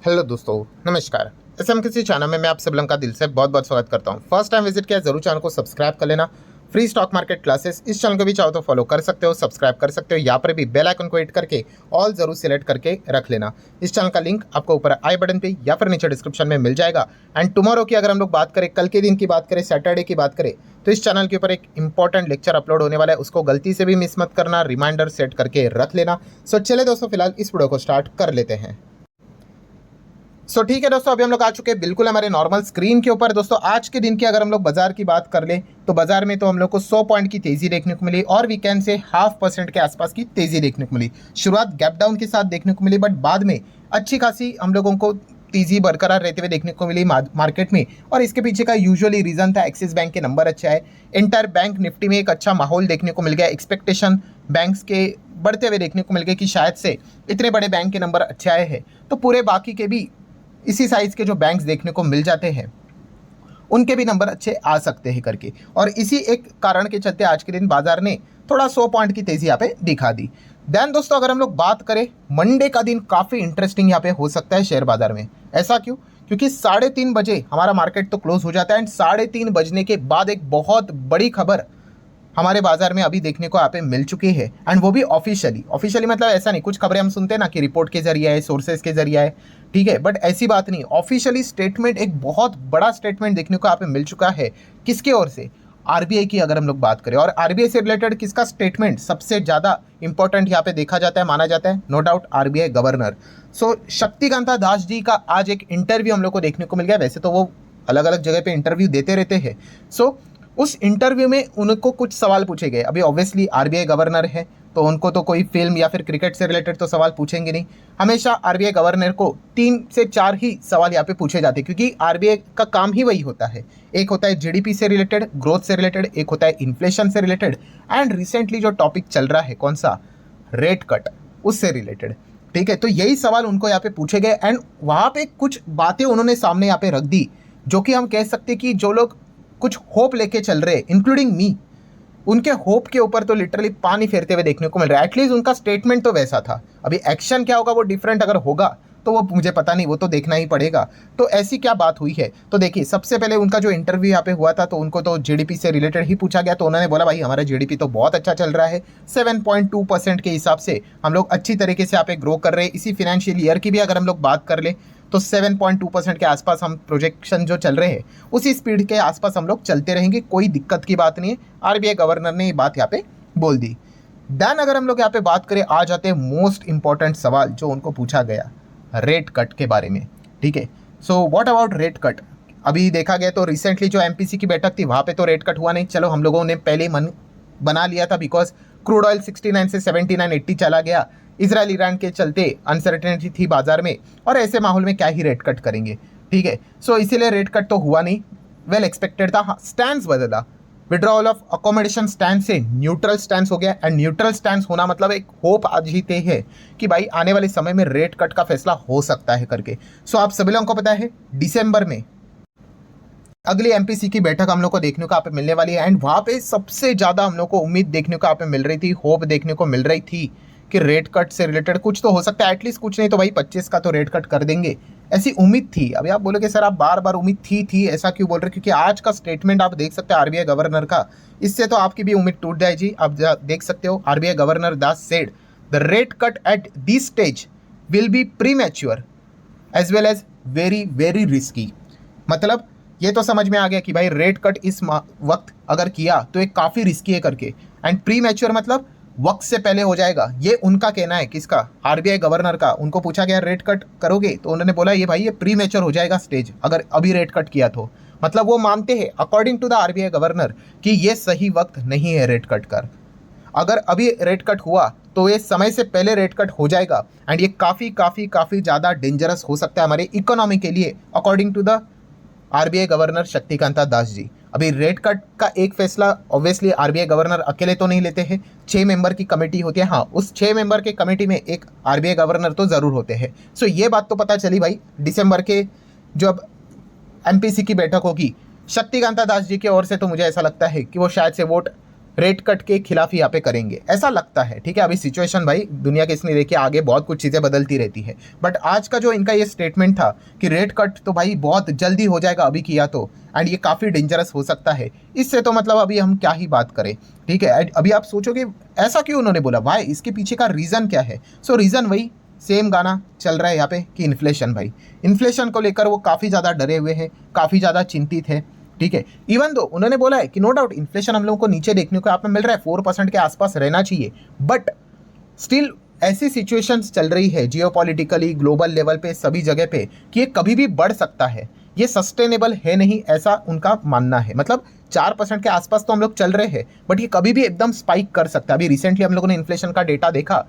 Hello दोस्तों, नमस्कार। SMKC channel में मैं आप सब लोगों का दिल से बहुत बहुत स्वागत करता हूं। फर्स्ट टाइम विजिट किया जरूर चैनल को सब्सक्राइब कर लेना। फ्री स्टॉक मार्केट क्लासेस इस चैनल को भी चाहो तो फॉलो कर सकते हो, सब्सक्राइब कर सकते हो। यहाँ पर भी बेल आइकन को हिट करके ऑल जरूर सिलेक्ट करके रख लेना। इस चैनल का लिंक आपको ऊपर आई बटन पे या फिर नीचे डिस्क्रिप्शन में मिल जाएगा। एंड टुमारो की अगर हम लोग बात करें, कल के दिन की बात करें, सैटरडे की बात करें, तो इस चैनल के ऊपर एक इंपॉर्टेंट लेक्चर अपलोड होने वाला है, उसको गलती से भी मिस मत करना, रिमाइंडर सेट करके रख लेना। सो चले दोस्तों, फिलहाल इस वीडियो को स्टार्ट कर लेते हैं। ठीक है दोस्तों, अभी हम लोग आ चुके हैं बिल्कुल हमारे नॉर्मल स्क्रीन के ऊपर। दोस्तों आज के दिन की अगर हम लोग बाजार की बात कर ले तो बाजार में तो हम लोग को 100 पॉइंट की तेजी देखने को मिली और वीकेंड से 0.5% के आसपास की तेजी देखने को मिली। शुरुआत गैप डाउन के साथ देखने को मिली, बट बाद में अच्छी खासी हम लोगों को तेजी बरकरार रहते हुए देखने को मिली मार्केट में। और इसके पीछे का यूजुअली रीजन था एक्सिस बैंक के नंबर अच्छा है। इंटर बैंक निफ्टी में एक अच्छा माहौल देखने को मिल गया। एक्सपेक्टेशन बैंक्स के बढ़ते हुए देखने को मिल गए कि शायद से इतने बड़े बैंक के नंबर अच्छे आए हैं तो पूरे बाकी के भी इसी साइज के जो बैंक्स देखने को मिल जाते हैं उनके भी नंबर अच्छे आ सकते हैं करके। और इसी एक कारण के चलते आज के दिन बाजार ने थोड़ा 100 पॉइंट की तेजी यहाँ पे दिखा दी। देन दोस्तों अगर हम लोग बात करें, मंडे का दिन काफ़ी इंटरेस्टिंग यहाँ पे हो सकता है शेयर बाजार में। ऐसा क्यों? क्योंकि 3:30 बजे हमारा मार्केट तो क्लोज हो जाता है एंड 3:30 बजने के बाद एक बहुत बड़ी खबर हमारे बाजार में अभी देखने को यहाँ पे मिल चुकी है। एंड वो भी ऑफिशियली मतलब ऐसा नहीं, कुछ खबरें हम सुनते हैं ना कि रिपोर्ट के जरिए है, सोर्सेज के जरिए है, ठीक है, बट ऐसी बात नहीं। ऑफिशियली स्टेटमेंट, एक बहुत बड़ा स्टेटमेंट देखने को यहाँ पे मिल चुका है। किसके ओर से? आरबीआई की अगर हम लोग बात करें, और आरबीआई से रिलेटेड किसका स्टेटमेंट सबसे ज़्यादा इंपॉर्टेंट यहाँ पे देखा जाता है, माना जाता है, no doubt RBI governor. Shaktikanta Das ji का आज एक इंटरव्यू हम लोग को देखने को मिल गया। वैसे तो वो अलग अलग जगह पे इंटरव्यू देते रहते हैं। उस इंटरव्यू में उनको कुछ सवाल पूछे गए। अभी ऑब्वियसली आरबीआई गवर्नर है तो उनको तो कोई फिल्म या फिर क्रिकेट से रिलेटेड तो सवाल पूछेंगे नहीं। हमेशा आरबीआई गवर्नर को 3 से 4 ही सवाल यहाँ पे पूछे जाते हैं, क्योंकि आरबीआई का काम ही वही होता है। एक होता है जीडीपी से रिलेटेड, ग्रोथ से रिलेटेड, एक होता है इन्फ्लेशन से रिलेटेड, एंड रिसेंटली जो टॉपिक चल रहा है कौन सा, रेट कट, उससे रिलेटेड। ठीक है, तो यही सवाल उनको यहाँ पे पूछे गए एंड वहाँ पे कुछ बातें उन्होंने सामने यहाँ पे रख दी जो कि हम कह सकते हैं कि जो लोग कुछ होप लेके चल रहे, इंक्लूडिंग मी, उनके होप के ऊपर तो लिटरली पानी फेरते हुए देखने को मिल रहा है। एटलीस्ट उनका स्टेटमेंट तो वैसा था। अभी एक्शन क्या होगा वो डिफरेंट अगर होगा तो वो मुझे पता नहीं, वो तो देखना ही पड़ेगा। तो ऐसी क्या बात हुई है? तो देखिए, सबसे पहले उनका जो इंटरव्यू यहाँ पे हुआ था तो उनको तो जीडीपी से रिलेटेड ही पूछा गया। तो उन्होंने बोला भाई हमारा जीडीपी तो बहुत अच्छा चल रहा है, 7.2% के हिसाब से हम लोग अच्छी तरीके से यहाँ पे ग्रो कर रहे हैं। इसी फिनेंशियल ईयर की भी अगर हम लोग बात कर ले तो 7.2% के आसपास हम प्रोजेक्शन जो चल रहे हैं उसी स्पीड के आसपास हम लोग चलते रहेंगे, कोई दिक्कत की बात नहीं है। आरबीआई गवर्नर ने ये बात यहाँ पे बोल दी। देन अगर हम लोग यहाँ पे बात करें, आ जाते हैं मोस्ट इंपॉर्टेंट सवाल जो उनको पूछा गया, रेट कट के बारे में। ठीक है, so what about rate cut? अभी देखा गया तो रिसेंटली जो एमपीसी की बैठक थी वहाँ पे तो रेट कट हुआ नहीं। चलो हम लोगों ने पहले मन बना लिया था, बिकॉज क्रूड ऑयल 69 से 79-80 चला गया। इजराइल ईरान के चलते अनसर्टेनिटी थी बाजार में, और ऐसे माहौल में क्या ही रेट कट करेंगे। ठीक है, सो इसीलिए रेट कट तो हुआ नहीं, वेल एक्सपेक्टेड था। हाँ, स्टैंड बदला, विड्रॉल ऑफ अकोमोडेशन स्टैंड से न्यूट्रल स्टैंड हो गया। एंड न्यूट्रल स्टैंड होना मतलब एक होप आज ही तय है कि भाई आने वाले समय में रेट कट का फैसला हो सकता है करके। सो आप सभी लोगों को पता है दिसंबर में अगली एमपीसी की बैठक हम लोग को देखने को यहाँ पे मिलने वाली है। एंड वहाँ पे सबसे ज़्यादा हम लोग को उम्मीद देखने को यहाँ पे मिल रही थी, होप देखने को मिल रही थी कि रेट कट से रिलेटेड कुछ तो हो सकता है, एटलीस्ट कुछ नहीं तो भाई 25 का तो रेट कट कर देंगे, ऐसी उम्मीद थी। अभी आप बोलोगे सर आप बार बार उम्मीद थी ऐसा क्यों बोल रहे? क्योंकि आज का स्टेटमेंट आप देख सकते हैं आरबीआई गवर्नर का, इससे तो आपकी भी उम्मीद टूट जाए जी। आप देख सकते हो, RBI governor Das said the rate cut at this stage will be premature as well as very very risky. मतलब ये तो समझ में आ गया कि भाई रेट कट इस वक्त अगर किया तो एक काफ़ी रिस्की है करके। एंड प्री मैच्योर मतलब वक्त से पहले हो जाएगा, ये उनका कहना है। किसका? आरबीआई गवर्नर का। उनको पूछा गया रेट कट करोगे तो उन्होंने बोला ये भाई ये प्री मैच्योर हो जाएगा स्टेज अगर अभी रेट कट किया तो। मतलब वो मानते हैं according to the RBI governor कि ये सही वक्त नहीं है रेट कट कर। अगर अभी रेट कट हुआ तो ये समय से पहले रेट कट हो जाएगा एंड ये काफ़ी काफ़ी काफ़ी ज़्यादा डेंजरस हो सकता है हमारे इकोनॉमी के लिए, according to the RBI governor Shaktikanta Das ji. अभी रेट कट का एक फैसला ऑब्वियसली आरबीआई गवर्नर अकेले तो नहीं लेते हैं, 6 मेंबर की कमेटी होती है। हाँ, उस 6 मेंबर के कमेटी में एक आरबीआई गवर्नर तो ज़रूर होते हैं। सो ये बात तो पता चली भाई, दिसंबर के जब एमपीसी की बैठक होगी शक्तिकांता दास जी की ओर से, तो मुझे ऐसा लगता है कि वो शायद से वोट रेट कट के खिलाफ यहाँ पे करेंगे, ऐसा लगता है। ठीक है, अभी सिचुएशन भाई दुनिया के इसने देखिए आगे बहुत कुछ चीज़ें बदलती रहती है, बट आज का जो इनका ये स्टेटमेंट था कि रेट कट तो भाई बहुत जल्दी हो जाएगा अभी किया तो, एंड ये काफ़ी डेंजरस हो सकता है, इससे तो मतलब अभी हम क्या ही बात करें। ठीक है, अभी आप सोचोगे ऐसा क्यों उन्होंने बोला, वाई, इसके पीछे का रीज़न क्या है। सो रीज़न वही सेम गाना चल रहा है यहाँ पे कि इन्फ्लेशन भाई, इन्फ्लेशन को लेकर वो काफ़ी ज़्यादा डरे हुए हैं, काफ़ी ज़्यादा चिंतित है। ठीक है, इवन दो उन्होंने बोला है कि नो डाउट इन्फ्लेशन हम लोगों को नीचे देखने को आप में मिल रहा है, 4% के आसपास रहना चाहिए, बट स्टिल ऐसी सिचुएशंस चल रही है जियोपॉलिटिकली ग्लोबल लेवल पे सभी जगह पे कि ये कभी भी बढ़ सकता है, ये सस्टेनेबल है नहीं, ऐसा उनका मानना है। मतलब 4% के आसपास तो हम लोग चल रहे हैं, बट ये कभी भी एकदम स्पाइक कर सकता है। अभी रिसेंटली हम लोगों ने इन्फ्लेशन का डेटा देखा,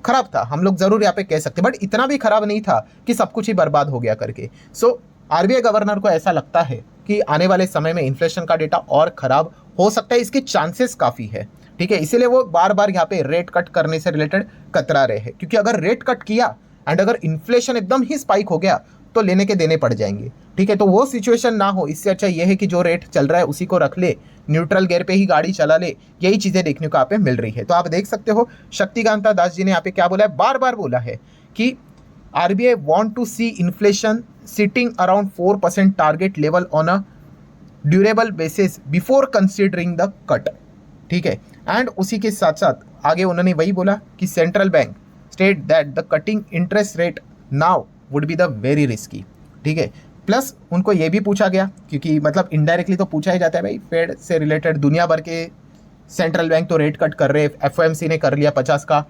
खराब था, हम लोग जरूर यहाँ पे कह सकते, बट इतना भी खराब नहीं था कि सब कुछ ही बर्बाद हो गया करके। सो आरबीआई गवर्नर को ऐसा लगता है कि आने वाले समय में इन्फ्लेशन का डेटा और खराब हो सकता है, इसके चांसेस काफ़ी है। ठीक है, इसीलिए वो बार बार यहाँ पे रेट कट करने से रिलेटेड कतरा रहे हैं, क्योंकि अगर रेट कट किया एंड अगर इन्फ्लेशन एकदम ही स्पाइक हो गया तो लेने के देने पड़ जाएंगे। ठीक है, तो वो सिचुएशन ना हो, इससे अच्छा ये है कि जो रेट चल रहा है उसी को रख ले, न्यूट्रल गियर पे ही गाड़ी चला ले, यही चीज़ें देखने को यहाँ पे मिल रही है। तो आप देख सकते हो शक्तिकांता दास जी ने यहाँ पे क्या बोला है, बार बार बोला है कि RBI want to see inflation sitting around 4% target level on a durable basis before considering the cut. ठीक है, एंड उसी के साथ साथ आगे उन्होंने वही बोला कि central bank state that the cutting interest rate now would be the very risky. ठीक है, प्लस उनको ये भी पूछा गया, क्योंकि मतलब इनडायरेक्टली तो पूछा ही जाता है भाई, फेड से रिलेटेड दुनिया भर के सेंट्रल बैंक तो रेट कट कर रहे हैं, एफओएमसी ने कर लिया 50 का,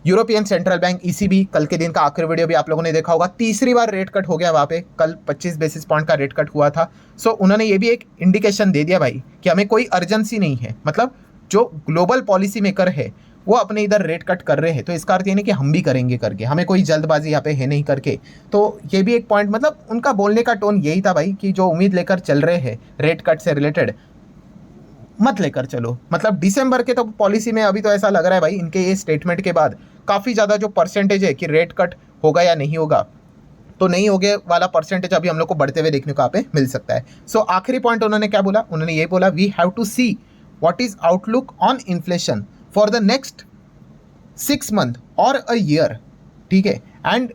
यूरोपियन सेंट्रल बैंक ईसीबी, कल के दिन का आखिरी वीडियो भी आप लोगों ने देखा होगा, तीसरी बार रेट कट हो गया वहाँ पे, कल 25 बेसिस पॉइंट का रेट कट हुआ था। सो उन्होंने ये भी एक इंडिकेशन दे दिया भाई कि हमें कोई अर्जेंसी नहीं है, मतलब जो ग्लोबल पॉलिसी मेकर है वो अपने इधर रेट कट कर रहे हैं, तो इसका अर्थ ये नहीं कि हम भी करेंगे करके, हमें कोई जल्दबाजी यहाँ पे है नहीं करके। तो ये भी एक पॉइंट, मतलब उनका बोलने का टोन यही था भाई कि जो उम्मीद लेकर चल रहे हैं रेट कट से रिलेटेड मत लेकर चलो। मतलब दिसंबर के तो पॉलिसी में अभी तो ऐसा लग रहा है भाई इनके ये स्टेटमेंट के बाद काफ़ी ज़्यादा जो परसेंटेज है कि रेट कट होगा या नहीं होगा, तो नहीं होगे वाला परसेंटेज अभी हम लोग को बढ़ते हुए देखने को यहाँ पे मिल सकता है। सो आखिरी पॉइंट उन्होंने क्या बोला, उन्होंने ये बोला we have to see what is outlook on inflation for the next 6 month और अ ईयर। ठीक है, and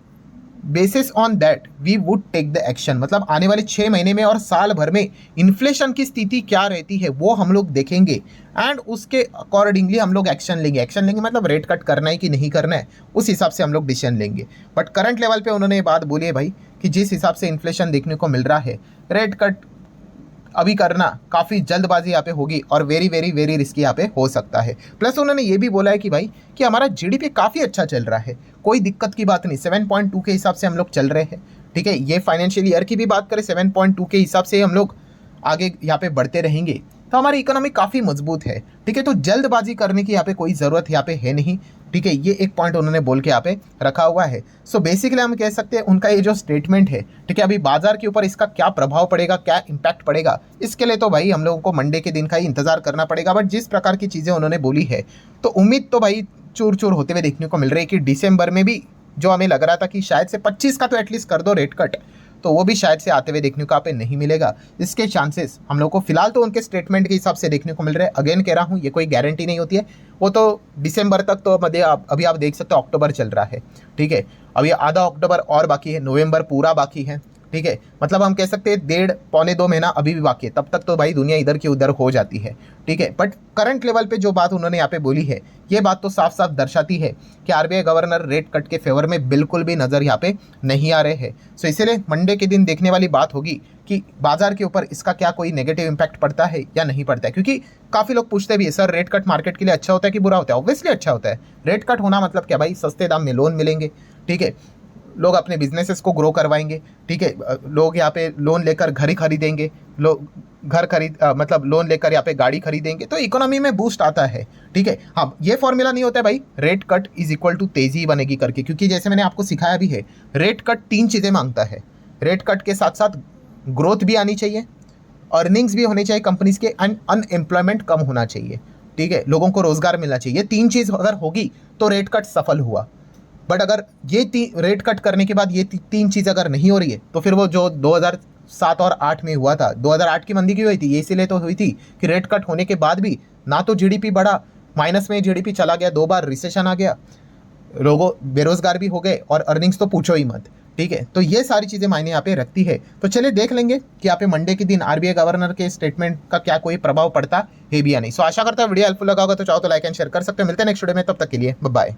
basis on that we would take the action, मतलब आने वाले 6 महीने में और साल भर में इन्फ्लेशन की स्थिति क्या रहती है वो हम लोग देखेंगे, एंड उसके अकॉर्डिंगली हम लोग एक्शन लेंगे। एक्शन लेंगे मतलब रेट कट करना है कि नहीं करना है, उस हिसाब से हम लोग डिसीजन लेंगे। बट करंट लेवल पे उन्होंने ये बात बोली है भाई कि जिस हिसाब से इन्फ्लेशन देखने को मिल रहा है, रेट कट अभी करना काफ़ी जल्दबाजी यहाँ पे होगी और वेरी वेरी वेरी रिस्की यहाँ पे हो सकता है। प्लस उन्होंने ये भी बोला है कि भाई कि हमारा जीडीपी काफ़ी अच्छा चल रहा है, कोई दिक्कत की बात नहीं, 7.2 के हिसाब से हम लोग चल रहे हैं। ठीक है, ये फाइनेंशियल ईयर की भी बात करें 7.2 के हिसाब से हम लोग आगे यहाँ पे बढ़ते रहेंगे, तो हमारी इकोनॉमी काफ़ी मजबूत है। ठीक है, तो जल्दबाजी करने की यहाँ पे कोई ज़रूरत यहाँ पे है नहीं। ठीक है, ये एक पॉइंट उन्होंने बोल के यहाँ पे रखा हुआ है। सो बेसिकली हम कह सकते हैं उनका ये जो स्टेटमेंट है, ठीक है, अभी बाजार के ऊपर इसका क्या प्रभाव पड़ेगा, क्या इम्पैक्ट पड़ेगा, इसके लिए तो भाई हम लोगों को मंडे के दिन का ही इंतजार करना पड़ेगा। बट जिस प्रकार की चीज़ें उन्होंने बोली है, तो उम्मीद तो भाई चूर चूर होते हुए देखने को मिल रही है कि दिसंबर में भी जो हमें लग रहा था कि शायद से 25 का तो एटलीस्ट कर दो रेट कट, तो वो भी शायद से आते हुए देखने को यहाँ पे नहीं मिलेगा। इसके चांसेस हम लोग को फिलहाल तो उनके स्टेटमेंट के हिसाब से देखने को मिल रहे हैं। अगेन कह रहा हूँ, ये कोई गारंटी नहीं होती है, वो तो दिसंबर तक तो अभी आप देख सकते हो अक्टूबर चल रहा है। ठीक है, अभी आधा अक्टूबर और बाकी है, नवंबर पूरा बाकी है। ठीक है, मतलब हम कह सकते हैं 1.5-पौने 2 महीना अभी भी बाकी है, तब तक तो भाई दुनिया इधर की उधर हो जाती है। ठीक है, बट करंट लेवल पे जो बात उन्होंने यहाँ पे बोली है, ये बात तो साफ साफ दर्शाती है कि आरबीआई गवर्नर रेट कट के फेवर में बिल्कुल भी नज़र यहाँ पे नहीं आ रहे हैं। सो इसीलिए मंडे के दिन देखने वाली बात होगी कि बाजार के ऊपर इसका क्या कोई नेगेटिव इम्पैक्ट पड़ता है या नहीं पड़ता है। क्योंकि काफ़ी लोग पूछते भी है, सर रेट कट मार्केट के लिए अच्छा होता है कि बुरा होता है? ऑब्वियसली अच्छा होता है। रेट कट होना मतलब क्या भाई, सस्ते दाम में लोन मिलेंगे। ठीक है, लोग अपने बिजनेसेस को ग्रो करवाएंगे। ठीक है, लोग यहाँ पे लोन लेकर घर ही खरीदेंगे, लोग मतलब लोन लेकर यहाँ पे गाड़ी खरीदेंगे, तो इकोनॉमी में बूस्ट आता है। ठीक है, हाँ, ये फॉर्मूला नहीं होता है भाई rate cut is equal to तेजी बनेगी करके, क्योंकि जैसे मैंने आपको सिखाया भी है, रेट कट 3 चीज़ें मांगता है। रेट कट के साथ साथ ग्रोथ भी आनी चाहिए, अर्निंग्स भी होनी चाहिए कंपनीज के, एंड अनएम्प्लॉयमेंट कम होना चाहिए। ठीक है, लोगों को रोजगार मिलना चाहिए। 3 चीज़ अगर होगी तो रेट कट सफल हुआ। बट अगर ये रेट कट करने के बाद ये 3 चीज़ अगर नहीं हो रही है, तो फिर वो जो 2007 और 8 में हुआ था। 2008 की मंदी क्यों हुई थी? ये इसीलिए तो हुई थी कि रेट कट होने के बाद भी ना तो जीडीपी बढ़ा, माइनस में जीडीपी चला गया, 2 बार रिसेशन आ गया, लोगों बेरोजगार भी हो गए और अर्निंग्स तो पूछो ही मत। ठीक है, तो ये सारी चीजें मायने यहाँ पे रखती है। तो चलिए देख लेंगे कि यहाँ पे मंडे के दिन आरबीआई गवर्नर के स्टेटमेंट का क्या कोई प्रभाव पड़ता है भी या नहीं। सो आशा करता हूँ वीडियो हेल्पफुल लगा होगा, तो चाहो तो लाइक एंड शेयर कर सकते हो। मिलते हैं नेक्स्ट वीडियो में, तब तक के लिए बाय बाय।